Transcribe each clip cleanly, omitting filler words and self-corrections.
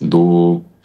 2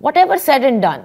Whatever said and done,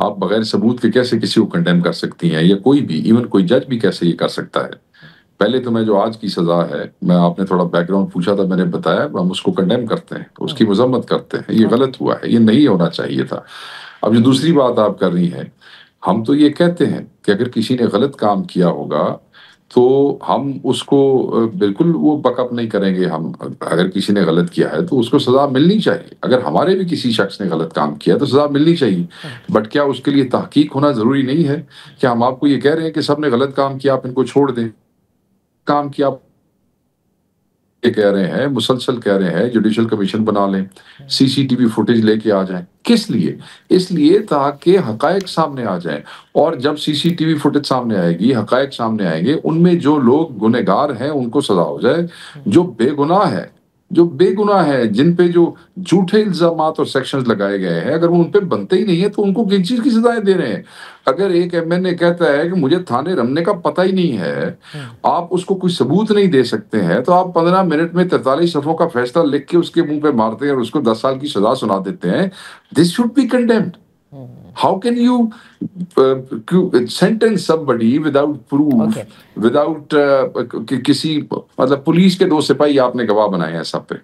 آپ بغیر ثبوت کے کیسے کسی کو کنڈیم کر سکتی ہیں, یا کوئی بھی, ایون کوئی جج بھی کیسے یہ کر سکتا ہے؟ پہلے تو میں جو آج کی سزا ہے, میں آپ نے تھوڑا بیک گراؤنڈ پوچھا تھا, میں نے بتایا ہم اس کو کنڈیم کرتے ہیں, اس کی مذمت کرتے ہیں, یہ غلط ہوا ہے, یہ نہیں ہونا چاہیے تھا. اب جو دوسری بات آپ کر رہی ہیں, ہم تو یہ کہتے ہیں کہ اگر کسی نے غلط کام کیا ہوگا تو ہم اس کو بالکل وہ بک اپ نہیں کریں گے. ہم اگر کسی نے غلط کیا ہے تو اس کو سزا ملنی چاہیے. اگر ہمارے بھی کسی شخص نے غلط کام کیا تو سزا ملنی چاہیے. بٹ کیا اس کے لیے تحقیق ہونا ضروری نہیں ہے؟ کیا ہم آپ کو یہ کہہ رہے ہیں کہ سب نے غلط کام کیا آپ ان کو چھوڑ دیں؟ کام کیا یہ کہہ رہے ہیں, مسلسل کہہ رہے ہیں جوڈیشل کمیشن بنا لیں, سی سی ٹی وی فوٹیج لے کے آ جائیں. کس لیے؟ اس لیے تاکہ حقائق سامنے آ جائیں, اور جب سی سی ٹی وی فوٹیج سامنے آئے گی, حقائق سامنے آئیں گے, ان میں جو لوگ گنہگار ہیں ان کو سزا ہو جائے, جو بے گناہ ہے, جو بے گناہ ہے, جن پہ جو جھوٹے الزامات اور سیکشنز لگائے گئے ہیں, اگر وہ ان پہ بنتے ہی نہیں ہیں تو ان کو کن چیز کی سزائیں دے رہے ہیں؟ اگر ایک ایم این اے کہتا ہے کہ مجھے تھانے رمنے کا پتہ ہی نہیں ہے, آپ اس کو کوئی ثبوت نہیں دے سکتے ہیں, تو آپ 15 منٹ میں 43 صفحوں کا فیصلہ لکھ کے اس کے منہ پہ مارتے ہیں اور اس کو 10 سال کی سزا سنا دیتے ہیں. This should be condemned. How can you sentence somebody without proof, without کسی مطلب پولیس کے 2 سپاہی آپ نے گواہ بنائے ہیں سب پہ,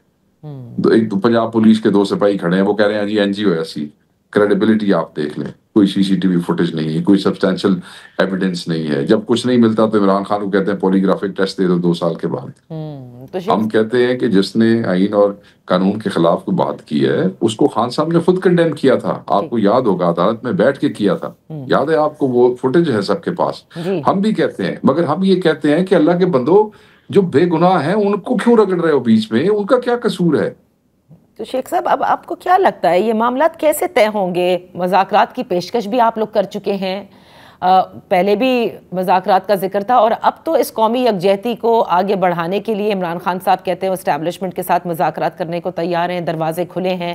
ایک پنجاب پولیس کے 2 سپاہی کھڑے ہیں, وہ کہہ رہے ہیں جی این جی او ایسی, کریڈیبلٹی آپ دیکھ لیں, کوئی سی سی ٹی وی فوٹیج نہیں ہے, کوئی سبسٹینشل ایویڈنس نہیں ہے. جب کچھ نہیں ملتا تو عمران خان کو کہتے ہیں پولیگرافک ٹیسٹ دے دو 2 سال کے بعد. ہم کہتے ہیں کہ جس نے آئین اور قانون کے خلاف کوئی بات کی ہے اس کو خان صاحب نے خود کنڈیم کیا تھا. آپ کو یاد ہوگا عدالت میں بیٹھ کے کیا تھا, یاد ہے آپ کو, وہ فوٹیج ہے سب کے پاس. ہم بھی کہتے ہیں, مگر ہم یہ کہتے ہیں کہ اللہ کے بندو, جو بے گناہ ہیں ان کو کیوں رگڑ رہے ہو بیچ میں, ان کا کیا قصور ہے؟ تو شیخ صاحب اب آپ کو کیا لگتا ہے یہ معاملات کیسے طے ہوں گے؟ مذاکرات کی پیشکش بھی آپ لوگ کر چکے ہیں, پہلے بھی مذاکرات کا ذکر تھا, اور اب تو اس قومی یکجہتی کو آگے بڑھانے کے لیے عمران خان صاحب کہتے ہیں وہ اسٹیبلشمنٹ کے ساتھ مذاکرات کرنے کو تیار ہیں, دروازے کھلے ہیں.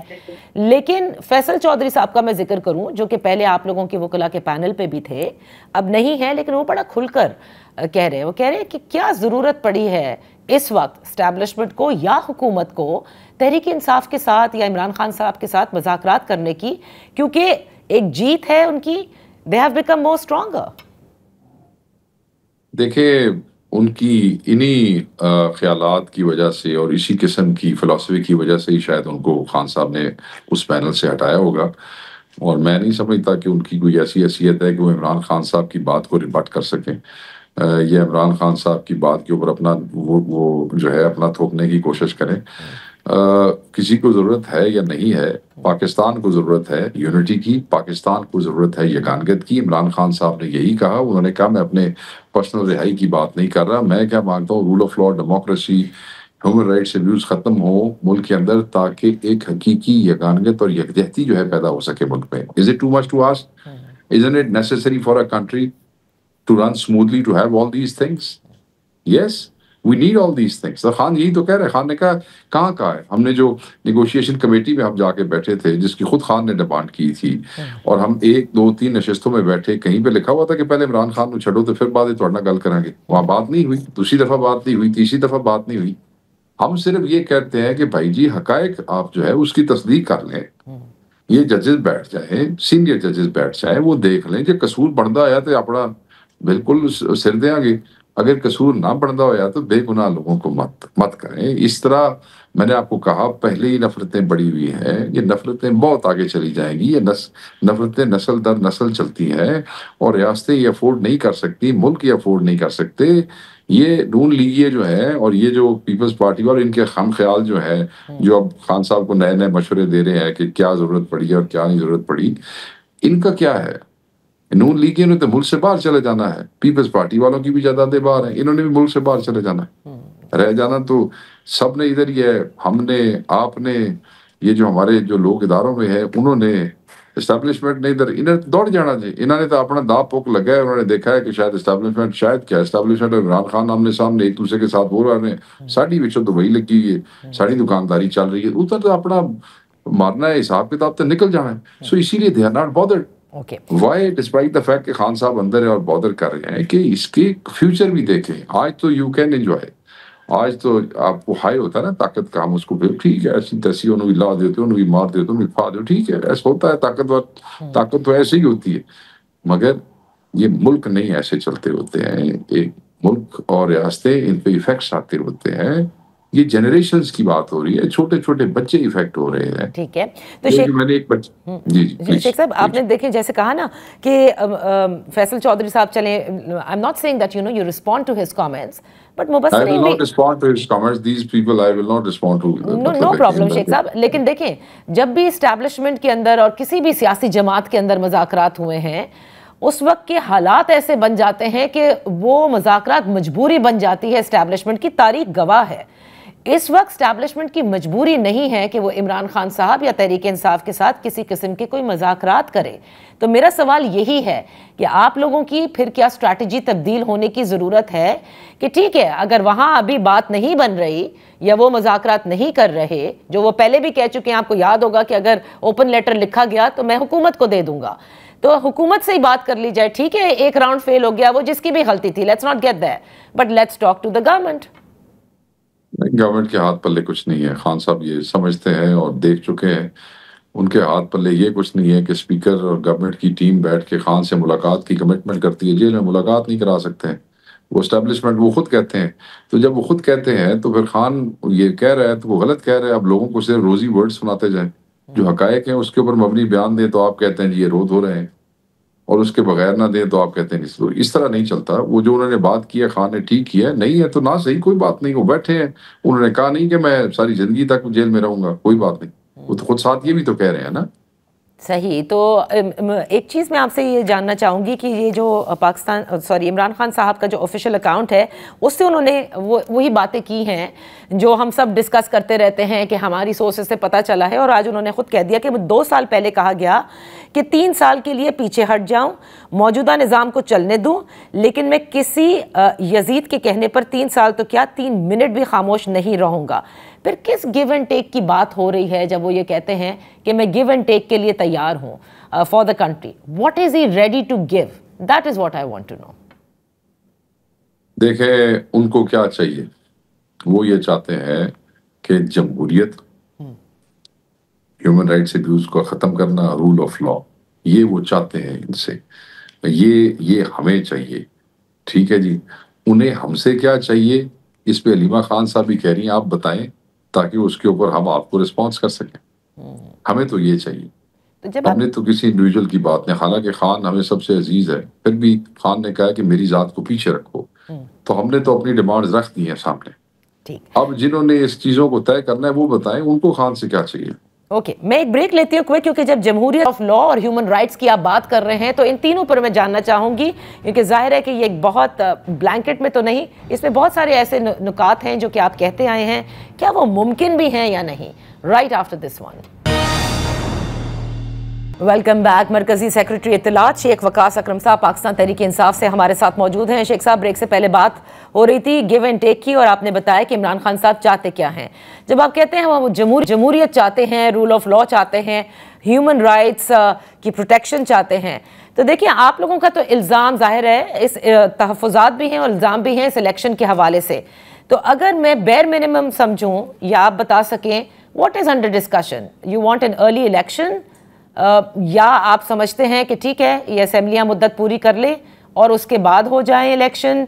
لیکن فیصل چودھری صاحب کا میں ذکر کروں, جو کہ پہلے آپ لوگوں کے وکلاء کے پینل پہ بھی تھے, اب نہیں ہے, لیکن وہ بڑا کھل کر کہہ رہے ہیں, وہ کہہ رہے ہیں کہ کیا ضرورت پڑی ہے اس وقت اسٹیبلشمنٹ کو یا حکومت کو تحریک انصاف کے ساتھ یا عمران خان صاحب کے ساتھ مذاکرات کرنے کی, کیونکہ ایک جیت ہے ان کی, they have become more stronger. دیکھیں, ان کی انہی خیالات کی وجہ سے اور اسی قسم کی فلسفی کی وجہ سے ہی شاید ان کو خان صاحب نے اس پینل سے ہٹایا ہوگا. اور میں نہیں سمجھتا کہ ان کی کوئی ایسی حیثیت ہے کہ وہ عمران خان صاحب کی بات کو ریبٹ کر سکیں. یہ عمران خان صاحب کی بات کے اوپر اپنا وہ جو ہے اپنا تھوپنے کی کوشش کریں. کسی کو ضرورت ہے یا نہیں ہے, پاکستان کو ضرورت ہے یونٹی کی, پاکستان کو ضرورت ہے یگانگت کی. عمران خان صاحب نے یہی کہا, انہوں نے کہا میں اپنے پرسنل رہائی کی بات نہیں کر رہا, میں کیا مانگتا ہوں rule of law, democracy, human rights abuse ختم ہو ملک کے اندر, تاکہ ایک حقیقی یگانگت اور یکجہتی جو ہے پیدا ہو سکے ملک میں. Is it too much to ask? Isn't it necessary for a country to run smoothly to have all these things? Yes, we need all these things. تو خان یہی تو کہہ رہے, خان نے کہا کہاں کہا ہے, ہم نے جو نیگوشیشن کمیٹی میں ہم جا کے بیٹھے تھے جس کی خود خان نے ڈیمانڈ کی تھی, اور ہم 1 2 3 نشستوں میں بیٹھے, کہیں پہ لکھا ہوا تھا کہ پہلے عمران خان کو چھڑو تو پھر بعد تھوڑا گل کریں گے. وہاں بات نہیں ہوئی, دوسری دفعہ بات نہیں ہوئی, تیسری دفعہ بات نہیں ہوئی. ہم صرف یہ کہتے ہیں کہ بھائی جی حقائق آپ جو ہے اس کی تصدیق کر لیں. یہ ججز بیٹھ جائیں, سینئر ججز بیٹھ جائیں, وہ دیکھ لیں کہ قصور بنتا آیا تو اپنا بالکل سر دیں گے, اگر قصور نہ بنتا ہوا تو بے گناہ لوگوں کو مت کریں. اس طرح میں نے آپ کو کہا پہلے ہی نفرتیں بڑی ہوئی ہیں, یہ نفرتیں بہت آگے چلی جائیں گی. یہ نفرتیں نسل در نسل چلتی ہیں, اور ریاستیں یہ افورڈ نہیں کر سکتی, ملک یہ افورڈ نہیں کر سکتے. یہ نون لیگی جو ہے اور یہ جو پیپلز پارٹی اور ان کے خام خیال جو ہے, جو اب خان صاحب کو نئے نئے مشورے دے رہے ہیں کہ کیا ضرورت پڑی ہے اور کیا نہیں ضرورت پڑی, ان کا کیا ہے؟ نون لیگی نے تو ملک سے باہر چلے جانا ہے, پیپلز پارٹی والوں کی بھی جائیدادیں باہر ہیں, انہوں نے بھی ملک سے باہر چلے جانا ہے. رہ جانا تو سب نے ادھر ہی ہے, ہم نے, آپ نے, یہ جو ہمارے جو لوگ اداروں میں ہیں انہوں نے, اسٹیبلشمنٹ نے ادھر انہیں دوڑ جانا چاہیے. انہوں نے تو اپنا داؤ پوک لگا ہے, انہوں نے دیکھا ہے کہ شاید اسٹیبلشمنٹ, شاید کیا اسٹیبلشمنٹ اور عمران خان آمنے سامنے ایک دوسرے کے ساتھ بول رہے ہیں, ساڑی وچوں تو وہی لگی ہوئی ہے, ساڑی دکانداری چل رہی ہے, ادھر تو اپنا مارنا ہے, حساب کتاب تو نکل جانا ہے. سو اسی لیے they are not bothered. Why despite the fact کہ خان صاحب اندر ہے اور بادر کر رہے ہیں کہ اس کے فیوچر بھی دیکھیں. آج تو یو کین انجوائے, آج تو آپ کو ہائی ہوتا ہے نا طاقت کا، ہم اس کو پھر ٹھیک ہے ایسی تیسی انہوں بھی لا دیتے انہوں بھی مار دیتے انہوں بھی کھا دو، ٹھیک ہے ایسا ہوتا ہے، طاقت تو ایسے ہی ہوتی ہے. مگر یہ ملک نہیں ایسے چلتے ہوتے ہیں. ایک ملک اور ریاستیں ان پہ ایفیکٹس آتے ہوتے ہیں. یہ جنریشنز کی بات ہو رہی ہے، چھوٹے چھوٹے بچے ایفیکٹ ہو رہے ہیں. ٹھیک ہے. تو جو میں نے ایک بچہ جی پلیز شیخ صاحب آپ نے دیکھیں جیسے کہا نا کہ فیصل چودھری صاحب چلیں، I am not seeing that you respond to his comments but I مبصرین will بھی not respond to his comments. These people I will not respond to. No problem شیخ صاحب. لیکن دیکھیں جب بھی اسٹیبلشمنٹ کے اندر اور کسی بھی سیاسی جماعت کے اندر مذاکرات ہوئے ہیں، اس وقت کے حالات ایسے بن جاتے ہیں کہ وہ مذاکرات مجبوری بن جاتی ہے. اسٹیبلشمنٹ کی تاریخ گواہ ہے. اس وقت اسٹیبلشمنٹ کی مجبوری نہیں ہے کہ وہ عمران خان صاحب یا تحریک انصاف کے ساتھ کسی قسم کے کوئی مذاکرات کرے. تو میرا سوال یہی ہے کہ آپ لوگوں کی پھر کیا اسٹریٹجی تبدیل ہونے کی ضرورت ہے کہ ٹھیک ہے اگر وہاں ابھی بات نہیں بن رہی یا وہ مذاکرات نہیں کر رہے، جو وہ پہلے بھی کہہ چکے ہیں، آپ کو یاد ہوگا کہ اگر اوپن لیٹر لکھا گیا تو میں حکومت کو دے دوں گا، تو حکومت سے ہی بات کر لی جائے. ٹھیک ہے ایک راؤنڈ فیل ہو گیا، وہ جس کی بھی غلطی تھی، let's not get that but let's talk to the government. Government کے ہاتھ پلے کچھ نہیں ہے. خان صاحب یہ سمجھتے ہیں اور دیکھ چکے ہیں. ان کے ہاتھ پلے یہ کچھ نہیں ہے کہ اسپیکر اور گورنمنٹ کی ٹیم بیٹھ کے خان سے ملاقات کی کمٹمنٹ کرتی ہے. جیل میں ملاقات نہیں کرا سکتے ہیں وہ اسٹیبلشمنٹ، وہ خود کہتے ہیں. تو جب وہ خود کہتے ہیں تو پھر خان یہ کہہ رہا ہے تو وہ غلط کہہ رہا ہے. اب لوگوں کو صرف روزی ورڈ سناتے جائیں، جو حقائق ہیں اس کے اوپر مبنی بیان دیں تو آپ کہتے ہیں جی یہ روز ہو رہے ہیں، اور اس کے بغیر نہ دیں تو آپ کہتے ہیں اس طرح نہیں چلتا. وہ جو انہوں نے بات کی ہے خان نے ٹھیک کیا ہے، نہیں ہے تو نہ صحیح، کوئی بات نہیں. وہ بیٹھے ہیں، انہوں نے کہا نہیں کہ میں ساری زندگی تک جیل میں رہوں گا، کوئی بات نہیں. وہ تو خود ساتھ یہ بھی تو کہہ رہے ہیں نا. صحیح. تو ایک چیز میں آپ سے یہ جاننا چاہوں گی کہ یہ جو عمران خان صاحب کا جو آفیشیل اکاؤنٹ ہے اس سے انہوں نے وہی باتیں کی ہیں جو ہم سب ڈسکس کرتے رہتے ہیں کہ ہماری سورسز سے پتہ چلا ہے، اور آج انہوں نے خود کہہ دیا کہ 2 سال پہلے کہا گیا کہ 3 سال کے لیے پیچھے ہٹ جاؤں، موجودہ نظام کو چلنے دوں، لیکن میں کسی یزید کے کہنے پر 3 سال تو کیا 3 منٹ بھی خاموش نہیں رہوں گا. پھر کس گیو اینڈ ٹیک کی بات ہو رہی ہے جب وہ یہ کہتے ہیں کہ میں گیو اینڈ ٹیک کے لیے تیار ہوں for the country? What is he ready to give? That is what I want to know. دیکھیں ان کو کیا چاہیے، وہ یہ چاہتے ہیں کہ جمہوریت، ہیومن رائٹس ابیوز کو ختم کرنا، رول آف لا، یہ وہ چاہتے ہیں ان سے. یہ ہمیں چاہیے. ٹھیک ہے جی، انہیں ہم سے کیا چاہیے اس پہ علیمہ خان صاحب بھی کہہ رہی ہیں آپ بتائیں تاکہ اس کے اوپر ہم آپ کو رسپانس کر سکیں. ہمیں تو یہ چاہیے. ہم نے تو کسی انڈیویجول کی بات نہیں، حالانکہ خان ہمیں سب سے عزیز ہے، پھر بھی خان نے کہا کہ میری ذات کو پیچھے رکھو، تو ہم نے تو اپنی ڈیمانڈز رکھ دی ہیں سامنے. اب جنہوں نے اس چیزوں کو طے کرنا ہے وہ بتائیں ان کو خان سے کیا چاہیے. اوکے میں ایک بریک لیتی ہوں کیونکہ جب جمہوریت آف لا اور ہیومن رائٹس کی آپ بات کر رہے ہیں تو ان تینوں پر میں جاننا چاہوں گی، کیونکہ ظاہر ہے کہ یہ ایک بہت بلینکٹ میں تو نہیں، اس میں بہت سارے ایسے نکات ہیں جو کہ آپ کہتے آئے ہیں، کیا وہ ممکن بھی ہیں یا نہیں؟ Right after this one. Welcome back. مرکزی سیکرٹری اطلاعات شیخ وقاص اکرم صاحب پاکستان تحریک انصاف سے ہمارے ساتھ موجود ہیں. شیخ صاحب بریک سے پہلے بات ہو رہی تھی گیو اینڈ ٹیک کی، اور آپ نے بتایا کہ عمران خان صاحب چاہتے کیا ہیں. جب آپ کہتے ہیں وہ جمہوریت چاہتے ہیں، رول آف لا چاہتے ہیں، ہیومن رائٹس کی پروٹیکشن چاہتے ہیں، تو دیکھیں آپ لوگوں کا تو الزام ظاہر ہے، اس تحفظات بھی ہیں اور الزام بھی ہیں اس الیکشن کے حوالے سے. تو اگر میں بیر منیمم سمجھوں یا آپ بتا سکیں what is under discussion? You want an early election, یا آپ سمجھتے ہیں کہ ٹھیک ہے یہ اسمبلیاں مدت پوری کر لیں اور اس کے بعد ہو جائیں الیکشن؟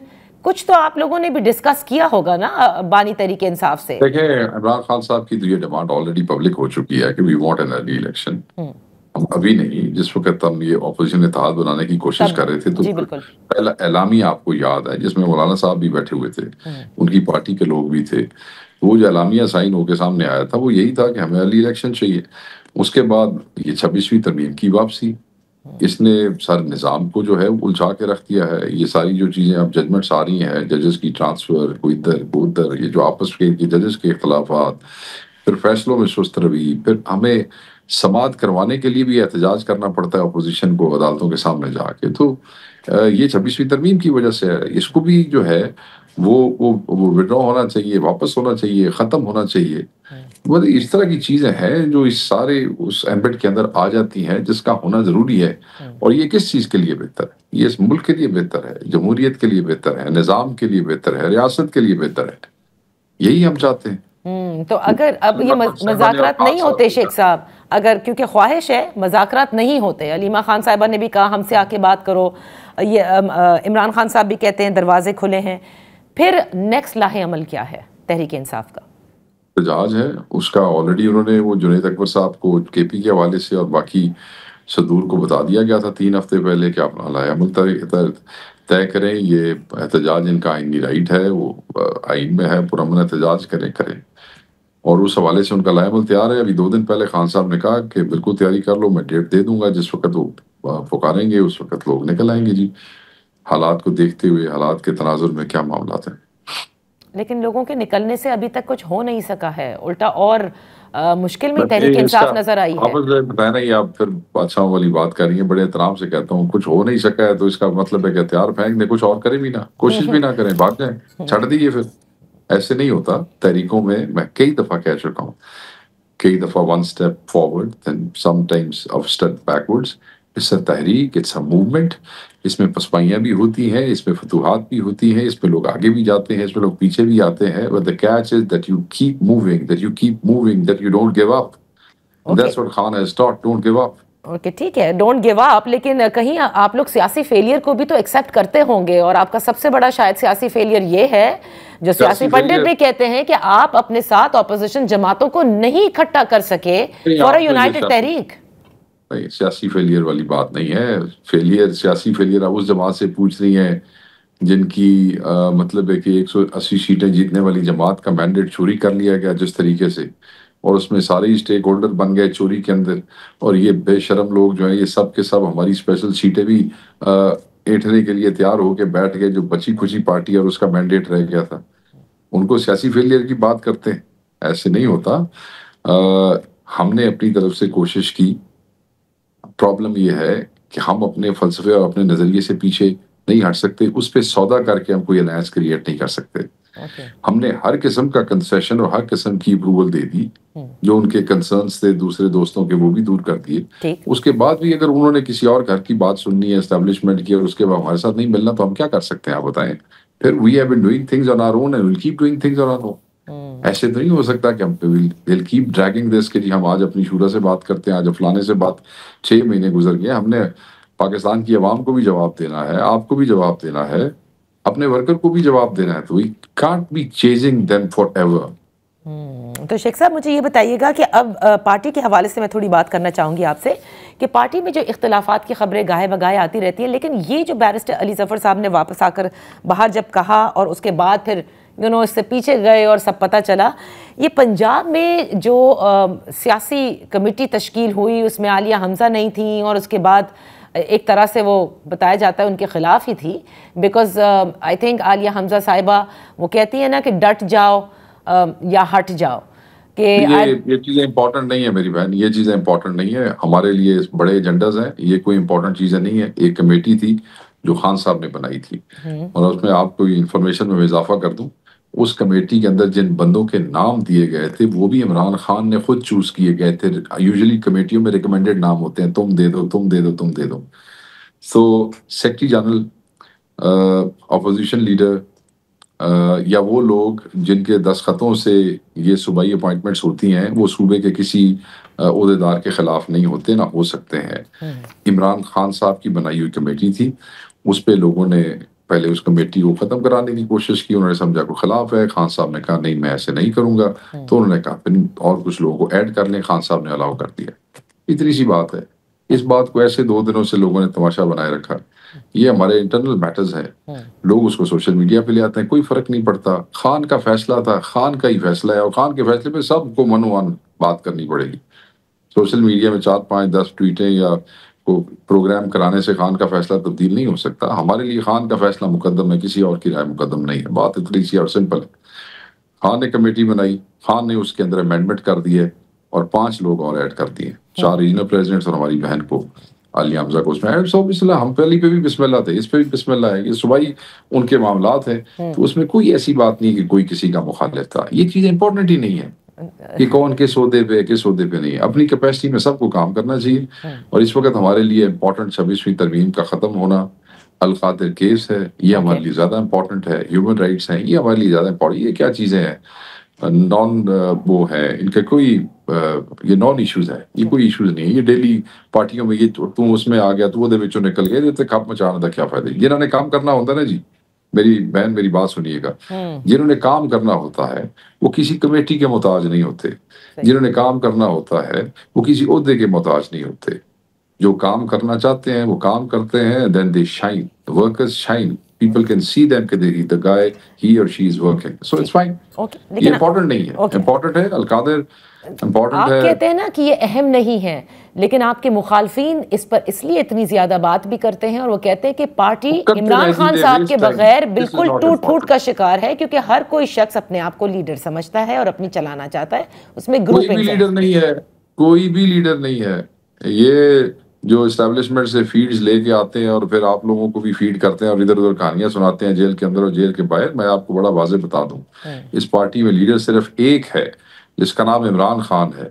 کچھ تو آپ لوگوں نے بھی ڈسکس کیا ہوگا نا بانی تحریک انصاف سے. دیکھیں عمران خان صاحب کی تو یہ ڈیمانڈ آلریڈی پبلک ہو چکی ہے کہ we want an early election. ہم ابھی نہیں، جس وقت ہم یہ اپوزیشن اتحاد بنانے کی کوشش کر رہے تھے تو پہلا اعلامیہ آپ کو یاد ہے جس میں مولانا صاحب بھی بیٹھے ہوئے تھے، ان کی پارٹی کے لوگ بھی تھے. وہ جو اعلامیہ سائن ہو کے سامنے آیا تھا وہ یہی تھا کہ ہمیں ارلی الیکشن چاہیے. اس کے بعد یہ 26ویں ترمیم کی واپسی، اس نے سارے نظام کو جو ہے الجھا کے رکھ دیا ہے. یہ ساری جو چیزیں اب ججمنٹس آ رہی ہیں، ججز کی ٹرانسفر، کوئی ادھر کوئی ادھر، یہ جو آپس کے ججز کے اختلافات، پھر فیصلوں میں سست روی، پھر ہمیں سماعت کروانے کے لیے بھی احتجاج کرنا پڑتا ہے اپوزیشن کو عدالتوں کے سامنے جا کے. تو یہ 26ویں ترمیم کی وجہ سے ہے. اس کو بھی جو ہے وہ وڈرا ہونا چاہیے، واپس ہونا چاہیے، ختم ہونا چاہیے. وہ اس طرح کی چیزیں ہیں جو اس سارے اس ایمبٹ کے اندر آ جاتی ہیں جس کا ہونا ضروری ہے. اور یہ کس چیز کے لیے بہتر ہے؟ یہ اس ملک کے لیے بہتر ہے، جمہوریت کے لیے بہتر ہے، نظام کے لیے بہتر ہے، ریاست کے لیے بہتر ہے. یہی ہم چاہتے ہیں. تو اگر اب یہ مذاکرات نہیں ہوتے شیخ صاحب, اگر کیونکہ خواہش ہے مذاکرات نہیں ہوتے, علیمہ خان صاحبہ نے بھی کہا ہم سے آ کے بات کرو, یہ عمران خان صاحب بھی کہتے ہیں دروازے کھلے ہیں, پھر نیکسٹ لاہ عمل کیا ہے تحریک انصاف کا؟ احتجاج ہے اس کا. آلریڈی انہوں نے وہ جنید اکبر صاحب کو کے پی کے حوالے سے اور باقی صدور کو بتا دیا گیا تھا 3 ہفتے پہلے کہ اپنا لاہ عمل طے کریں. یہ احتجاج ان کا آئینی رائٹ ہے, وہ آئین میں ہے, پرامن احتجاج کریں. اور اس حوالے سے ان کا لاہ عمل تیار ہے. ابھی 2 دن پہلے خان صاحب نے کہا کہ بالکل تیاری کر لو, میں ڈیٹ دے دوں گا, جس وقت وہ پکاریں گے اس وقت لوگ نکل آئیں گے. جی حالات کو دیکھتے ہوئے, حالات کے تناظر میں کیا معاملات ہیں. لیکن لوگوں کے نکلنے سے ابھی تک کچھ ہو نہیں سکا ہے, الٹا اور مشکل میں تحریک انصاف نظر آئی ہے. آپ بتائیں نا, یہ آپ پھر بادشاہوں والی بات کر رہی ہیں. بڑے احترام سے کہتا ہوں, کچھ ہو نہیں سکا ہے تو اس کا مطلب ہے کہ ہتھیار پھینک دیں, کچھ اور کریں بھی نہ, کوشش بھی نہ کریں, بھاگ جائیں, چھڑ دیجیے. پھر ایسے نہیں ہوتا. تحریکوں میں کئی دفعہ کہہ چکا ہوں, کئی دفعہ 1 step forward then sometimes a step backwards. اس سے تحریک, اٹس اے موومنٹ. اس میں پسپائیاں بھی ہوتی ہیں, اس میں فتوحات بھی ہوتی ہیں, اس میں لوگ آگے بھی جاتے ہیں, اس میں لوگ پیچھے بھی آتے ہیں. But the catch is that you keep moving, that you don't give up. And that's what Khan has taught, don't give up. Okay ٹھیک ہے, ڈونٹ گیو اپ. لیکن کہیں آپ لوگ سیاسی فیلئر کو بھی تو ایکسیپٹ کرتے ہوں گے, اور آپ کا سب سے بڑا شاید سیاسی فیلئر یہ ہے جو سیاسی پنڈت بھی کہتے ہیں کہ آپ اپنے ساتھ اپوزیشن جماعتوں کو نہیں اکٹھا کر سکے فار اے یونائٹڈ تحریک. سیاسی فیلئر والی بات نہیں ہے. سیاسی فیلئر آپ اس جماعت سے پوچھ رہی ہیں جن کی مطلب ہے کہ 180 سیٹیں جیتنے والی جماعت کا مینڈیٹ چوری کر لیا گیا جس طریقے سے, اور اس میں سارے ہی اسٹیک ہولڈر بن گئے چوری کے اندر. اور یہ بے شرم لوگ جو ہیں یہ سب کے سب ہماری اسپیشل سیٹیں بھی ایٹھنے کے لیے تیار ہو کے بیٹھ گئے, جو بچی کھچی پارٹی اور اس کا مینڈیٹ رہ گیا تھا. ان کو سیاسی فیلئر کی بات کرتے ہیں, ایسے نہیں ہوتا. ہم نے اپنی طرف سے کوشش کی. پرابلم یہ ہے کہ ہم اپنے فلسفے اور اپنے نظریے سے پیچھے نہیں ہٹ سکتے. اس پہ سودا کر کے ہم کوئی الائنس کریٹ نہیں کر سکتے. ہم نے ہر قسم کا کنسیشن اور ہر قسم کی اپروول دے دی. جو ان کے کنسرنس تھے دوسرے دوستوں کے, وہ بھی دور کر دیے. اس کے بعد بھی اگر انہوں نے کسی اور گھر کی بات سننی ہے, اسٹیبلشمنٹ کی, اور اس کے بعد ہمارے ساتھ نہیں ملنا, تو ہم کیا کر سکتے ہیں آپ بتائیں. پھر we have been doing things on our own and will keep doing things on our own. ایسے تو نہیں ہو سکتا کہ ہم ول کیپ ڈریگنگ دس کہ جی ہم آج اپنی شورا سے بات کرتے ہیں, آج فلانے سے بات. 6 مہینے گزر گئے, ہم نے پاکستان کی عوام کو بھی جواب دینا ہے, آپ کو بھی جواب دینا ہے, اپنے ورکر کو بھی جواب دینا ہے. تو we can't be chasing them forever ایور. تو شیخ صاحب مجھے یہ بتائیے گا کہ اب پارٹی کے حوالے سے میں تھوڑی بات کرنا چاہوں گی آپ سے, کہ پارٹی میں جو اختلافات کی خبریں گاہے بگاہے آتی رہتی ہیں, لیکن یہ جو بیرسٹر علی ظفر صاحب نے واپس آ کر باہر جب کہا اور اس کے بعد پھر اس سے پیچھے گئے اور سب پتہ چلا, یہ پنجاب میں جو سیاسی کمیٹی تشکیل ہوئی اس میں عالیہ حمزہ نہیں تھیں, اور اس کے بعد ایک طرح سے وہ بتایا جاتا ہے ان کے خلاف ہی تھی, بیکاز آئی تھنک عالیہ حمزہ صاحبہ وہ کہتی ہیں نا کہ ڈٹ جاؤ یا ہٹ جاؤ. کہ یہ چیزیں امپورٹنٹ نہیں ہے میری بہن, یہ چیزیں امپورٹنٹ نہیں ہے ہمارے لیے. بڑے ایجنڈاز ہیں, یہ کوئی امپورٹنٹ چیزیں نہیں ہے. ایک کمیٹی تھی جو خان صاحب نے بنائی تھی, اور اس میں آپ کو انفارمیشن میں اضافہ کر دوں, اس کمیٹی کے اندر جن بندوں کے نام دیے گئے تھے وہ بھی عمران خان نے خود چوز کیے گئے تھے. یوزلی کمیٹیوں میں ریکمینڈڈ نام ہوتے ہیں, تم دے دو تم دے دو تم دے دو. سو سیکرٹری جنرل, اپوزیشن لیڈر, یا وہ لوگ جن کے دستخطوں سے یہ صوبائی اپوائنٹمنٹس ہوتی ہیں, وہ صوبے کے کسی عہدیدار کے خلاف نہیں ہوتے, نہ ہو سکتے ہیں. عمران خان صاحب کی بنائی ہوئی کمیٹی تھی, اس پہ لوگوں نے پہلے اس کمیٹی کو ختم کرانے کی کوشش کی. انہوں نے سمجھا کو خلاف ہے. خان صاحب نے کہا نہیں میں ایسے نہیں کروں گا, تو انہوں نے کہا پھر اور کچھ لوگوں کو ایڈ کر لیں. خان صاحب نے الاؤ کر دیا. اتنی سی بات ہے. اس بات کو ایسے 2 دنوں سے لوگوں نے تماشا بنائے رکھا. یہ ہمارے انٹرنل میٹرز ہیں, لوگ اس کو سوشل میڈیا پہ لے آتے ہیں, کوئی فرق نہیں پڑتا. خان کا فیصلہ تھا, خان کا ہی فیصلہ ہے, اور خان کے فیصلے پہ سب کو منوان بات کرنی پڑے گی. سوشل میڈیا میں 4 5 10 ٹویٹیں یا کو پروگرام کرانے سے خان کا فیصلہ تبدیل نہیں ہو سکتا. ہمارے لیے خان کا فیصلہ مقدم ہے, کسی اور کی رائے مقدم نہیں ہے. بات اتنی سی اور سمپل ہے. خان نے کمیٹی بنائی, خان نے اس کے اندر امینڈمنٹ کر دیے, اور 5 لوگ اور ایڈ کر دیے, 4 ریجنل پریزیڈنٹس اور ہماری بہن کو عالیہ حمزہ کو اس میں ایڈ. بسم اللہ, ہم پہلی پہ بھی بسم اللہ تھے, اس پہ بھی بسم اللہ ہے. یہ صوبائی ان کے معاملات ہیں, تو اس میں کوئی ایسی بات نہیں کہ کوئی کسی کا مخالف تھا. یہ چیز امپورٹنٹ ہی نہیں ہے کہ کون کس عہدے پہ کس عہدے پہ نہیں. اپنی کیپیسٹی میں سب کو کام کرنا چاہیے. اور اس وقت ہمارے لیے امپورٹنٹ 26ویں ترمیم کا ختم ہونا, القادر کیس ہے, یہ ہمارے لیے زیادہ امپورٹنٹ ہے. ہیومن رائٹس ہیں, یہ ہمارے لیے زیادہ امپورٹنٹ. یہ کیا چیزیں ہیں نان وہ ہے ان کا کوئی یہ نان ایشوز ہے, یہ کوئی ایشوز نہیں ہے. یہ ڈیلی پارٹیوں میں یہ تو اس میں آ گیا تو وہ وچوں نکل گئے تو کپ مچانے کا کیا فائدہ. جنہوں نے کام کرنا ہوتا نا جی, میری بہن میری بات سنیے گا, جنہوں نے کام کرنا ہوتا ہے وہ کسی کمیٹی کے محتاج نہیں ہوتے. جنہوں نے کام کرنا ہوتا ہے وہ کسی عہدے کے محتاج نہیں ہوتے. جو کام کرنا چاہتے ہیں وہ کام کرتے ہیں, then they shine, the workers shine, people can see them کہ the guy he or she is working, so it's fine. یہ امپورٹنٹ نہیں ہے, امپورٹنٹ ہے القادر, امپورٹنٹ ہے. آپ کہتے ہیں نا کہ یہ اہم نہیں ہے, لیکن آپ کے مخالفین اس پر اس لیے اتنی زیادہ بات بھی کرتے ہیں اور وہ کہتے ہیں کہ پارٹی عمران خان صاحب کے بغیر بالکل ٹوٹ پھوٹ کا شکار ہے, کیونکہ ہر کوئی شخص اپنے آپ کو لیڈر سمجھتا ہے اور اپنی چلانا چاہتا ہے, اس میں کوئی بھی لیڈر نہیں ہے, کوئی بھی لیڈر نہیں ہے. یہ جو اسٹیبلشمنٹ سے فیڈز لے کے آتے ہیں اور پھر آپ لوگوں کو بھی فیڈ کرتے ہیں اور ادھر ادھر کہانیاں سناتے ہیں جیل کے اندر اور جیل کے باہر. میں آپ کو بڑا واضح بتا دوں, اس پارٹی میں لیڈر صرف ایک ہے جس کا نام عمران خان ہے,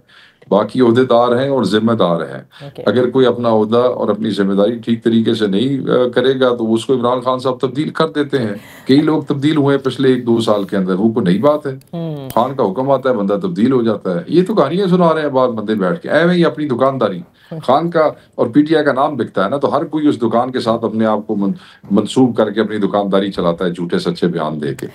باقی عہدے دار ہیں اور ذمہ دار ہیں. اگر کوئی اپنا عہدہ اور اپنی ذمہ داری ٹھیک طریقے سے نہیں کرے گا تو اس کو عمران خان صاحب تبدیل کر دیتے ہیں. کئی لوگ تبدیل ہوئے پچھلے 1-2 سال کے اندر, وہ کوئی نئی بات ہے. خان کا حکم آتا ہے بندہ تبدیل ہو جاتا ہے. یہ تو کہانیاں سنا رہے ہیں بعض بندے بیٹھ کے, ایویں ہی اپنی دکانداری خان کا اور پی ٹی آئی کا نام بکتا ہے نا, تو ہر کوئی اس دکان کے ساتھ اپنے آپ کو منسوب کر کے اپنی دکانداری چلاتا ہے جھوٹے سچے بیان دے کے.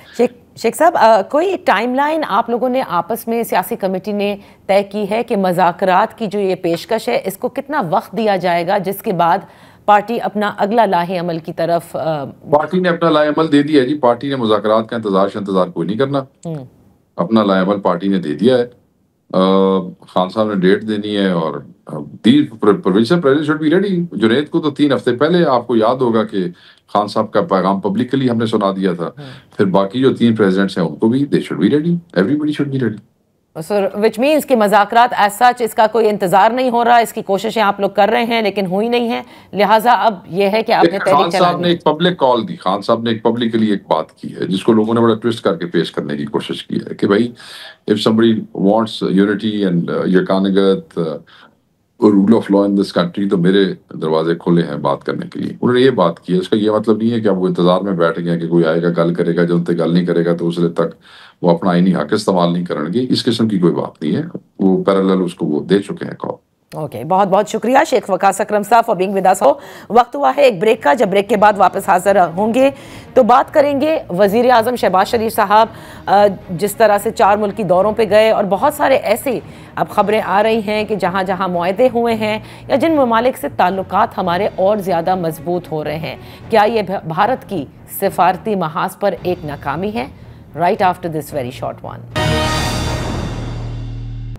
شیخ صاحب, کوئی ٹائم لائن آپ لوگوں نے آپس میں سیاسی کمیٹی نے طے کی ہے کہ مذاکرات کی جو یہ پیشکش ہے اس کو کتنا وقت دیا جائے گا جس کے بعد پارٹی اپنا اگلا لاہے عمل کی طرف؟ پارٹی نے اپنا لاہے عمل دے دیا ہے جی. پارٹی نے مذاکرات کا انتظار کوئی نہیں کرنا, اپنا لاہے عمل پارٹی نے دے دیا ہے. خان صاحب نے ڈیٹ دینی ہے اور provincial president should be ready. Junaid کو تو 3 ہفتے پہلے آپ کو یاد ہوگا کہ خان صاحب کا پیغام پبلکلی ہم نے سنا دیا تھا. پھر باقی جو 3 پریزیڈنٹس ہیں ان کو بھی they should be ready, everybody should be ready. Sir which means کہ مذاکرات ایز سچ اس کا کوئی انتظار نہیں ہو رہا, اس کی کوششیں آپ لوگ کر رہے ہیں لیکن ہوئی نہیں ہیں, لہٰذا اب یہ ہے کہ آپ نے خان صاحب نے ایک پبلک کال دی, خان صاحب نے ایک پبلکلی ایک بات کی ہے جس کو لوگوں نے بڑا ٹویسٹ کر کے پیش کرنے کی کوشش کی ہے کہ بھائی if somebody wants unity and یکانگت rule of law in this country تو میرے دروازے کھلے ہیں بات کرنے کے لیے. انہوں نے یہ بات کی ہے, اس کا یہ مطلب نہیں ہے کہ اب وہ انتظار میں بیٹھ گئے کہ کوئی آئے گا گل کرے گا, جب تک گل نہیں کرے گا تو اس دن تک وہ اپنا آئینی حق استعمال نہیں کریں گے. اس قسم کی کوئی بات نہیں ہے, وہ پیرالل اس کو وہ دے چکے ہیں کال. اوکے, بہت بہت شکریہ شیخ وقاص اکرم صاحب فار بینگ ود اس. وقت ہوا ہے ایک بریک کا, جب بریک کے بعد واپس حاضر ہوں گے تو بات کریں گے وزیر اعظم شہباز شریف صاحب جس طرح سے 4 ملکی دوروں پہ گئے, اور بہت سارے ایسے اب خبریں آ رہی ہیں کہ جہاں جہاں معاہدے ہوئے ہیں یا جن ممالک سے تعلقات ہمارے اور زیادہ مضبوط ہو رہے ہیں, کیا یہ بھارت کی سفارتی محاذ پر ایک ناکامی ہے؟ Right after this very short one.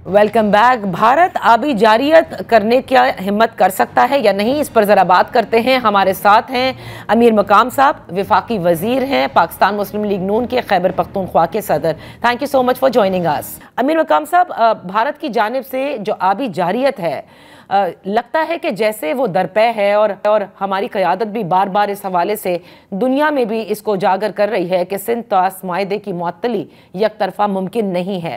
Welcome back. Bharat آبی جاریت کرنے کی ہمت کر سکتا ہے یا نہیں, اس پر ذرا بات کرتے ہیں. ہمارے ساتھ ہیں امیر مقام صاحب, وفاقی وزیر ہیں, پاکستان مسلم لیگ نون کے خیبر پختونخوا کے صدر. Thank you so much for joining us. Amir Muqam Sahib, Bharat کی جانب سے جو آبی جاریت ہے لگتا ہے کہ جیسے وہ درپے ہے, اور ہماری قیادت بھی بار بار اس حوالے سے دنیا میں بھی اس کو اجاگر کر رہی ہے کہ سندھ طاس معاہدے کی معطلی یک طرفہ ممکن نہیں ہے.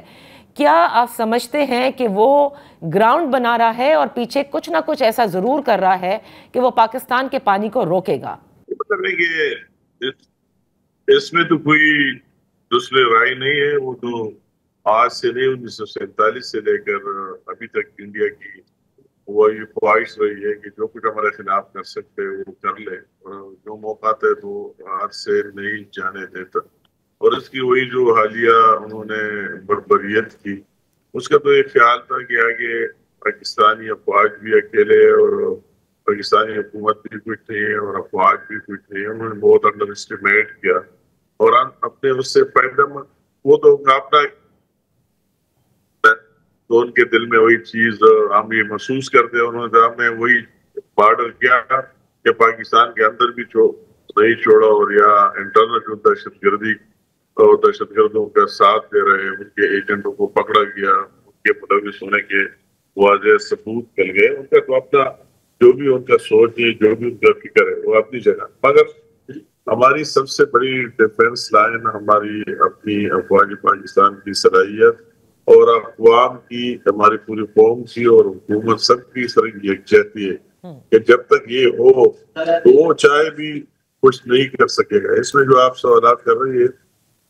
کیا آپ سمجھتے ہیں کہ وہ گراؤنڈ بنا رہا ہے اور پیچھے کچھ نہ کچھ ایسا ضرور کر رہا ہے کہ وہ پاکستان کے پانی کو روکے گا؟ مطلب ہے کہ اس میں تو کوئی دوسرے رائے نہیں ہے. وہ تو آج سے نہیں, 1947 سے لے کر ابھی تک انڈیا کی وہ یہ خواہش رہی ہے کہ جو کچھ ہمارے خلاف کر سکتے وہ کر لے, اور جو موقع تھے تو ہاتھ سے نہیں جانے دیتا. اور اس کی وہی جو حالیہ انہوں نے بربریت کی, اس کا تو یہ خیال تھا کہ آگے پاکستانی افواج بھی اکیلے اور پاکستانی حکومت بھی کچھ نہیں ہے اور افواج بھی کچھ نہیں ہے. انہوں نے بہت انڈر اسٹیمیٹ کیا اور اپنے اس سے فائدہ وہ تو اپنا تو ان کے دل میں وہی چیز ہم یہ محسوس کرتے ہیں. انہوں نے ہمیں وہی بارڈر کیا کہ پاکستان کے اندر بھی نہیں چھوڑا, اور یا انٹرنل جو دہشت گردی اور دہشت گردوں کا ساتھ دے رہے ہیں ان کے ایجنٹوں کو پکڑا گیا, ان کے ملوث ہونے کے واضح ثبوت مل گئے. ان کا تو اپنا جو بھی ان کا سوچ ہے, جو بھی ان کا فکر ہے وہ اپنی جگہ, مگر ہماری سب سے بڑی ڈیفنس لائن ہماری اپنی افواج پاکستان کی صلاحیت اور اقوام کی, ہماری پوری قوم کی اور حکومت سب کی سر یکجہتی ہے کہ جب تک یہ ہو تو وہ چاہے بھی کچھ نہیں کر سکے گا. اس میں جو آپ سوالات کر رہی ہے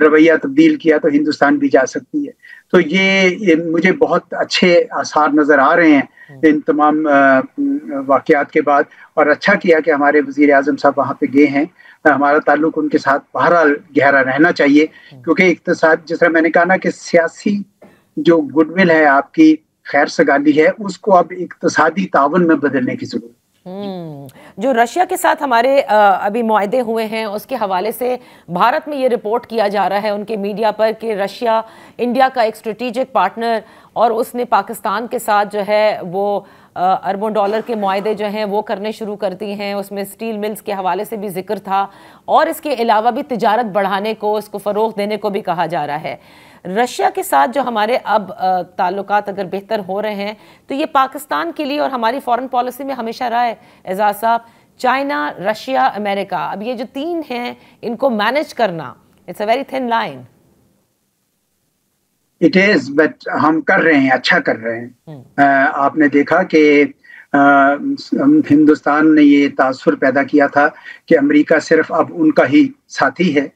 رویہ تبدیل کیا تو ہندوستان بھی جا سکتی ہے. تو یہ مجھے بہت اچھے آثار نظر آ رہے ہیں ان تمام واقعات کے بعد. اور اچھا کیا کہ ہمارے وزیر اعظم صاحب وہاں پہ گئے ہیں. ہمارا تعلق ان کے ساتھ بہرحال گہرا رہنا چاہیے، کیونکہ اقتصاد، جس طرح میں نے کہا نا کہ سیاسی جو گڈ ول ہے، آپ کی خیر سگالی ہے، اس کو اب اقتصادی تعاون میں بدلنے کی ضرورت. جو رشیا کے ساتھ ہمارے ابھی معاہدے ہوئے ہیں اس کے حوالے سے بھارت میں یہ رپورٹ کیا جا رہا ہے ان کے میڈیا پر کہ رشیا انڈیا کا ایک اسٹریٹجک پارٹنر، اور اس نے پاکستان کے ساتھ جو ہے وہ اربوں ڈالر کے معاہدے جو ہیں وہ کرنے شروع کر دی ہیں. اس میں سٹیل ملز کے حوالے سے بھی ذکر تھا، اور اس کے علاوہ بھی تجارت بڑھانے کو، اس کو فروغ دینے کو بھی کہا جا رہا ہے. رشیا کے ساتھ جو ہمارے اب تعلقات اگر بہتر ہو رہے ہیں تو یہ پاکستان کے لیے اور ہماری فورن پالیسی میں ہمیشہ رہا ہے اعزاز صاحب، چائنا، رشیا، امریکہ، اب یہ جو تین ہیں ان کو مینج کرنا it's a very thin line. It is, but ہم کر رہے ہیں، اچھا کر رہے ہیں. آپ نے دیکھا کہ ہندوستان نے یہ تاثر پیدا کیا تھا کہ امریکہ صرف اب ان کا ہی ساتھی ہے،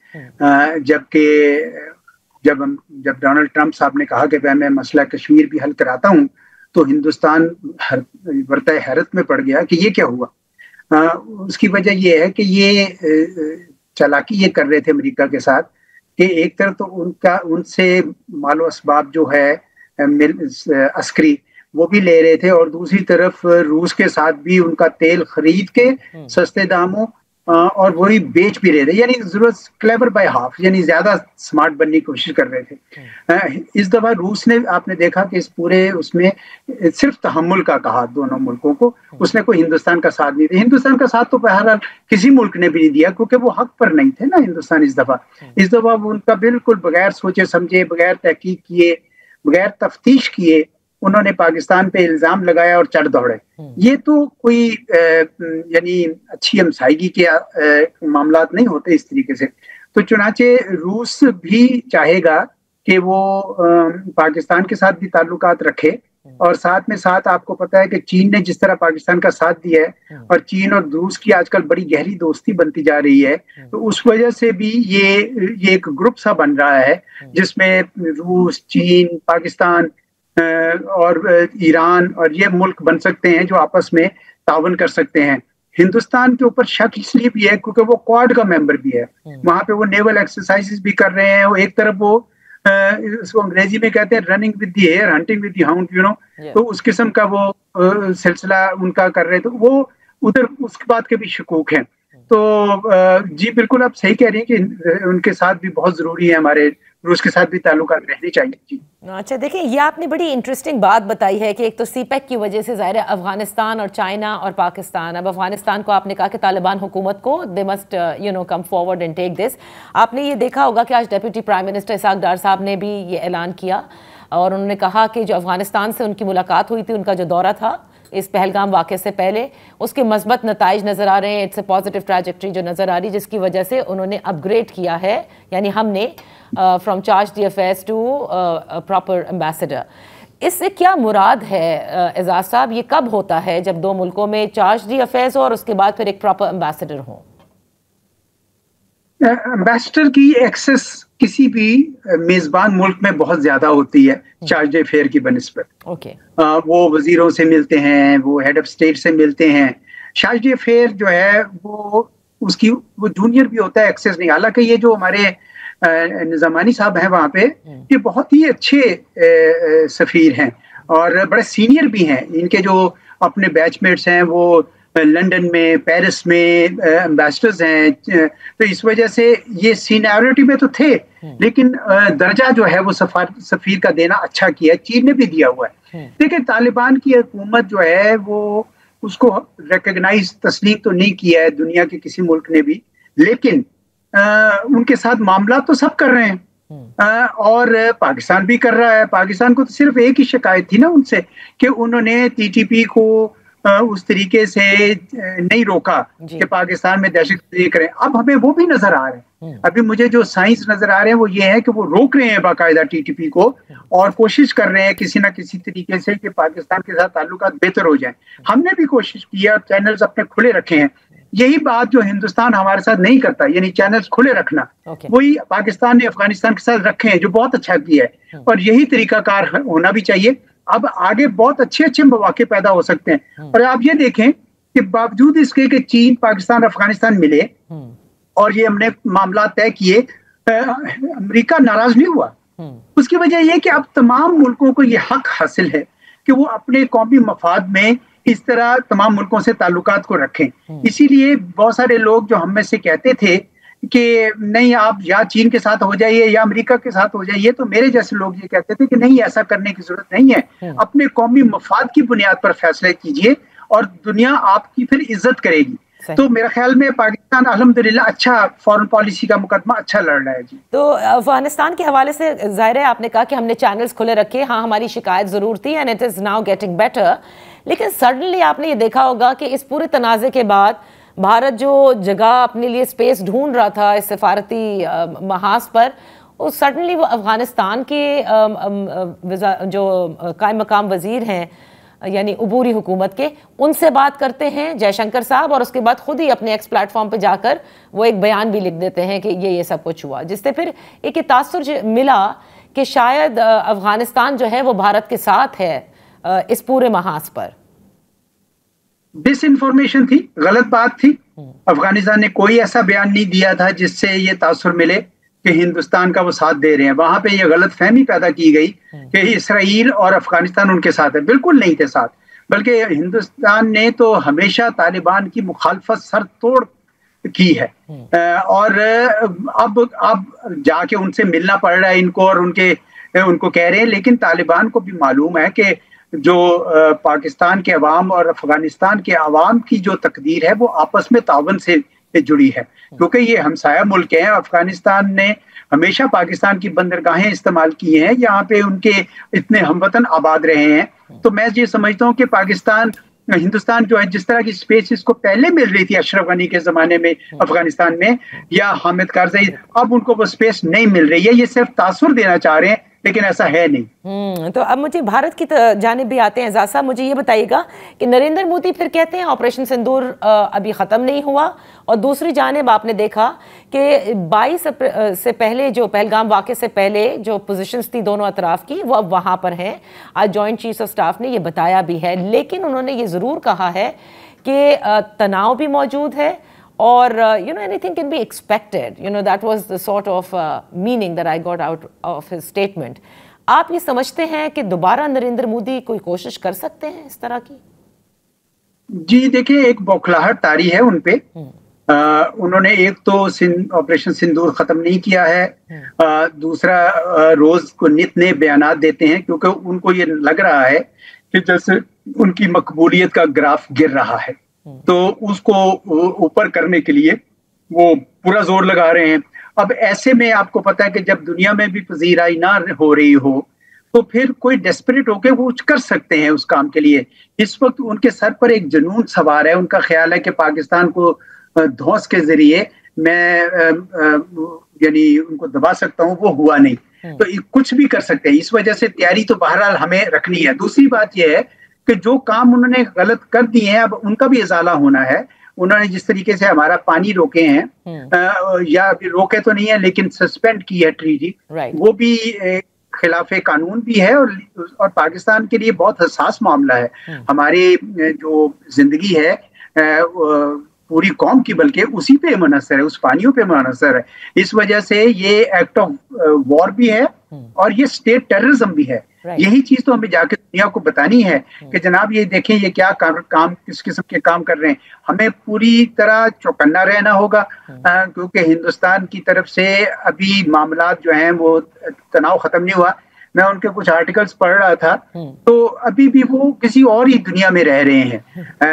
جبکہ جب ڈونلڈ ٹرمپ صاحب نے کہا کہ میں مسئلہ کشمیر بھی حل کراتا ہوں تو ہندوستان برتہ حیرت میں پڑ گیا کہ یہ کیا ہوا. اس کی وجہ یہ ہے کہ یہ چالاکی یہ کر رہے تھے امریکہ کے ساتھ کہ ایک طرف تو ان سے مال و اسباب جو ہے عسکری وہ بھی لے رہے تھے، اور دوسری طرف روس کے ساتھ بھی ان کا تیل خرید کے سستے داموں اور وہی بیچ بھی رہے تھے. یعنی ضرورت کلیور بائی ہاف، یعنی زیادہ سمارٹ بننے کی کوشش کر رہے تھے. اس دفعہ روس نے، آپ نے دیکھا کہ اس پورے اس میں صرف تحمل کا کہا دونوں ملکوں کو، اس نے کوئی ہندوستان کا ساتھ نہیں دیا. ہندوستان کا ساتھ تو بہرحال کسی ملک نے بھی نہیں دیا کیونکہ وہ حق پر نہیں تھے نا ہندوستان. اس دفعہ وہ ان کا بالکل بغیر سوچے سمجھے، بغیر تحقیق کیے، بغیر تفتیش کیے انہوں نے پاکستان پہ الزام لگایا اور چڑھ دوڑے. یہ تو کوئی یعنی اچھی ہمسائیگی کے معاملات نہیں ہوتے اس طریقے سے. تو چنانچہ روس بھی چاہے گا کہ وہ پاکستان کے ساتھ بھی تعلقات رکھے، اور ساتھ میں ساتھ آپ کو پتا ہے کہ چین نے جس طرح پاکستان کا ساتھ دیا ہے، اور چین اور روس کی آج کل بڑی گہری دوستی بنتی جا رہی ہے، تو اس وجہ سے بھی یہ ایک گروپ سا بن رہا ہے جس میں روس، چین، پاکستان اور ایران اور یہ ملک بن سکتے ہیں جو آپس میں تعاون کر سکتے ہیں. ہندوستان کے اوپر شک اس لیے بھی ہے کیونکہ وہ کوڈ کا ممبر بھی ہے. وہاں پہ وہ نیول ایکسرسائزز بھی کر رہے ہیں. وہ ایک طرف وہ اس کو انگریزی میں کہتے ہیں running with the hare, hunting with the hound, تو اس قسم کا وہ سلسلہ ان کا کر رہے. تو وہ ادھر اس کے بعد کے بھی شکوک ہیں. تو جی بالکل آپ صحیح کہہ رہی ہیں کہ ان کے ساتھ بھی بہت ضروری ہے، ہمارے روس کے ساتھ بھی تعلقات رہنے چاہیے. جی اچھا، دیکھیں یہ آپ نے بڑی انٹرسٹنگ بات بتائی ہے کہ ایک تو سی پیک کی وجہ سے ظاہر ہے افغانستان اور چائنا اور پاکستان، اب افغانستان کو آپ نے کہا کہ طالبان حکومت کو they must come forward and take this. آپ نے یہ دیکھا ہوگا کہ آج deputy prime minister Ishaq Dar صاحب نے بھی یہ اعلان کیا، اور انہوں نے کہا کہ جو افغانستان سے ان کی ملاقات ہوئی تھی، ان کا جو دورہ تھا اس پہلگام واقعے سے پہلے، اس کے مثبت نتائج نظر آ رہے ہیں. اٹس اے پازیٹیو ٹریجیکٹری جو نظر آ رہی، جس کی وجہ سے انہوں نے اپ گریڈ کیا ہے، یعنی ہم نے from chargé d'affaires to proper ambassador. اس سے کیا مراد ہے اعزاز صاحب؟ یہ کب ہوتا ہے جب دو ملکوں میں چارج دی افیئرس ہو اور اس کے بعد پھر ایک پراپر ایمبیسڈر ہو؟ ایمبیسڈر کی ایکسس کسی بھی میزبان ملک میں بہت زیادہ ہوتی ہے چارج دی افیئر کی بنسبت. وہ وزیروں سے ملتے ہیں، وہ ہیڈ آف اسٹیٹ سے ملتے ہیں. چارج دی افیئر جو ہے وہ اس کی وہ جونیئر بھی ہوتا ہے، ایکسس نہیں. حالانکہ یہ جو ہمارے نظامانی صاحب ہیں وہاں پہ، یہ بہت ہی اچھے سفیر ہیں اور بڑے سینئر بھی ہیں. ان کے جو اپنے بیچ میٹس ہیں وہ لنڈن میں، پیرس میں ایمبیسڈرز ہیں. تو اس وجہ سے یہ سینیورٹی میں تو تھے، لیکن درجہ جو ہے وہ سفیر کا دینا اچھا کیا ہے. چین نے بھی دیا ہوا ہے. لیکن طالبان کی حکومت جو ہے وہ اس کو ریکگنائز تسلیم تو نہیں کیا ہے دنیا کے کسی ملک نے بھی، لیکن ان کے ساتھ معاملات تو سب کر رہے ہیں اور پاکستان بھی کر رہا ہے. پاکستان کو تو صرف ایک ہی شکایت تھی نا ان سے کہ انہوں نے ٹی ٹی پی کو اس طریقے سے نہیں روکا کہ پاکستان میں دہشت گردی کریں. اب ہمیں وہ بھی نظر آ رہے ہیں. ابھی مجھے جو سائنس نظر آ رہے ہیں وہ یہ ہے کہ وہ روک رہے ہیں باقاعدہ ٹی ٹی پی کو اور کوشش کر رہے ہیں کسی نہ کسی طریقے سے کہ پاکستان کے ساتھ تعلقات بہتر ہو جائیں. ہم نے بھی کوشش کی ہے اور چینلز اپنے کھلے رکھے ہیں، یہی بات جو ہندوستان ہمارے ساتھ نہیں کرتا، یعنی چینلز کھلے رکھنا، وہی پاکستان نے افغانستان کے ساتھ رکھے ہیں، جو بہت اچھا کیا ہے، اور یہی طریقہ کار ہونا بھی چاہیے. اب آگے بہت اچھے اچھے مواقع پیدا ہو سکتے ہیں. اور آپ یہ دیکھیں کہ باوجود اس کے کہ چین، پاکستان، افغانستان ملے اور یہ ہم نے معاملات طے کیے، امریکہ ناراض نہیں ہوا. اس کی وجہ یہ کہ اب تمام ملکوں کو یہ حق حاصل ہے کہ وہ اپنے قومی مفاد میں اس طرح تمام ملکوں سے تعلقات کو رکھیں. اسی لیے بہت سارے لوگ جو ہم میں سے کہتے تھے کہ نہیں آپ یا چین کے ساتھ ہو جائیے یا امریکہ کے ساتھ ہو جائیے، تو میرے جیسے لوگ یہ کہتے تھے کہ نہیں، ایسا کرنے کی ضرورت نہیں ہے. اپنے قومی مفاد کی بنیاد پر فیصلے کیجئے اور دنیا آپ کی پھر عزت کرے گی. تو میرے خیال میں پاکستان الحمدللہ اچھا فورن پالیسی کا مقدمہ اچھا لڑ رہا ہے. جی تو افغانستان کے حوالے سے ظاہر ہے آپ نے کہا کہ ہم نے چینلز کھلے رکھے، ہاں ہماری شکایت ضرور تھی and it is now getting better, لیکن سڈنلی آپ نے یہ دیکھا ہوگا کہ اس پورے تنازع کے بعد بھارت جو جگہ اپنے لیے اسپیس ڈھونڈ رہا تھا اس سفارتی محاذ پر، وہ سڈنلی وہ افغانستان کے جو قائم مقام وزیر ہیں یعنی عبوری حکومت کے، ان سے بات کرتے ہیں جے شنکر صاحب، اور اس کے بعد خود ہی اپنے ایکس پلیٹ فارم پہ جا کر وہ ایک بیان بھی لکھ دیتے ہیں کہ یہ سب کچھ ہوا، جس سے پھر ایک تاثر ملا کہ شاید افغانستان جو ہے وہ بھارت کے ساتھ ہے اس پورے محاذ پر. ڈس انفارمیشن تھی، غلط بات تھی. افغانستان نے کوئی ایسا بیان نہیں دیا تھا جس سے یہ تاثر ملے کہ ہندوستان کا وہ ساتھ دے رہے ہیں. وہاں پہ یہ غلط فہمی پیدا کی گئی کہ اسرائیل اور افغانستان ان کے ساتھ ہے. بالکل نہیں تھے ساتھ، بلکہ ہندوستان نے تو ہمیشہ طالبان کی مخالفت سر توڑ کی ہے، اور اب جا کے ان سے ملنا پڑ رہا ہے ان کو، اور ان کو کہہ رہے ہیں. لیکن طالبان کو بھی معلوم ہے کہ جو پاکستان کے عوام اور افغانستان کے عوام کی جو تقدیر ہے وہ آپس میں تعاون سے جڑی ہے، کیونکہ یہ ہمسایہ ملک ہیں. افغانستان نے ہمیشہ پاکستان کی بندرگاہیں استعمال کی ہیں، یہاں پہ ان کے اتنے ہم وطن آباد رہے ہیں. تو میں یہ سمجھتا ہوں کہ ہندوستان جو ہے جس طرح کی سپیس اس کو پہلے مل رہی تھی اشرف غنی کے زمانے میں افغانستان میں یا حامد کارزئی، اب ان کو وہ سپیس نہیں مل رہی ہے. یہ صرف تاثر دینا چاہ رہے ہیں لیکن ایسا ہے نہیں. تو اب مجھے بھارت کی جانب بھی آتے ہیں. اعزاز صاحب مجھے یہ بتائیے گا کہ نریندر مودی پھر کہتے ہیں آپریشن سندور ابھی ختم نہیں ہوا، اور دوسری جانب آپ نے دیکھا کہ 22 سے پہلے جو پہلگام واقعے سے پہلے جو پوزیشنز تھی دونوں اطراف کی وہ اب وہاں پر ہیں. آج جوائنٹ چیفز آف سٹاف نے یہ بتایا بھی ہے، لیکن انہوں نے یہ ضرور کہا ہے کہ تناؤ بھی موجود ہے اور anything can be expected. That was the sort of meaning that I got out of his statement. آپ یہ سمجھتے ہیں کہ دوبارہ نریندر مودی کوئی کوشش کر سکتے ہیں اس طرح کی؟ جی دیکھیں، ایک بوکھلاہٹ طاری ہے ان پہ. انہوں نے ایک تو آپریشن سندور ختم نہیں کیا ہے، دوسرا روز کو نت نئے بیانات دیتے ہیں، کیونکہ ان کو یہ لگ رہا ہے کہ جیسے ان کی مقبولیت کا گراف گر رہا ہے، تو اس کو اوپر کرنے کے لیے وہ پورا زور لگا رہے ہیں. اب ایسے میں آپ کو پتا ہے کہ جب دنیا میں بھی پذیرائی نہ ہو رہی ہو تو پھر کوئی ڈیسپریٹ ہو کے وہ کر سکتے ہیں اس کام کے لیے. اس وقت ان کے سر پر ایک جنون سوار ہے. ان کا خیال ہے کہ پاکستان کو دھوس کے ذریعے میں یعنی ان کو دبا سکتا ہوں، وہ ہوا نہیں، تو کچھ بھی کر سکتے ہیں. اس وجہ سے تیاری تو بہرحال ہمیں رکھنی ہے. دوسری بات یہ ہے کہ جو کام انہوں نے غلط کر دیے ہیں اب ان کا بھی ازالہ ہونا ہے. انہوں نے جس طریقے سے ہمارا پانی روکے ہیں، یا روکے تو نہیں ہے لیکن سسپینڈ کی ہے ٹریٹی، وہ بھی خلاف قانون بھی ہے اور پاکستان کے لیے بہت حساس معاملہ ہے. ہماری جو زندگی ہے پوری قوم کی بلکہ اسی پہ منحصر ہے، اس پانیوں پہ منحصر ہے. اس وجہ سے یہ ایکٹ آف وار بھی ہے اور یہ اسٹیٹ ٹیررزم بھی ہے. یہی چیز تو ہمیں جا کے دنیا کو بتانی ہے کہ جناب یہ دیکھیں یہ کیا کام کس قسم کے کام کر رہے ہیں. ہمیں پوری طرح چوکنا رہنا ہوگا کیونکہ ہندوستان کی طرف سے ابھی معاملات جو ہیں وہ تناؤ ختم نہیں ہوا. میں ان کے کچھ آرٹیکلز پڑھ رہا تھا تو ابھی بھی وہ کسی اور ہی دنیا میں رہ رہے ہیں،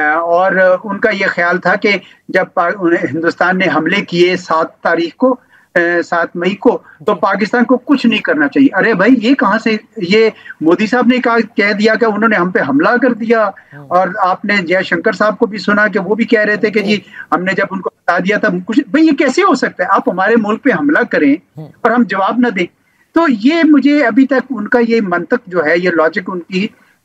اور ان کا یہ خیال تھا کہ جب ہندوستان نے حملے کیے 7 مئی کو تو پاکستان کو کچھ نہیں کرنا چاہیے. ارے بھائی یہ کہاں سے، یہ مودی صاحب نے کہہ دیا کہ انہوں نے ہم پہ حملہ کر دیا، اور آپ نے جے شنکر صاحب کو بھی سنا کہ وہ بھی کہہ رہے تھے کہ جی ہم نے جب ان کو بتا دیا تھا کچھ. بھائی یہ کیسے ہو سکتا ہے آپ ہمارے ملک پہ حملہ کریں اور ہم جواب نہ دیں؟ تو یہ مجھے ابھی تک ان کا یہ منطق جو ہے، یہ لاجک ان کی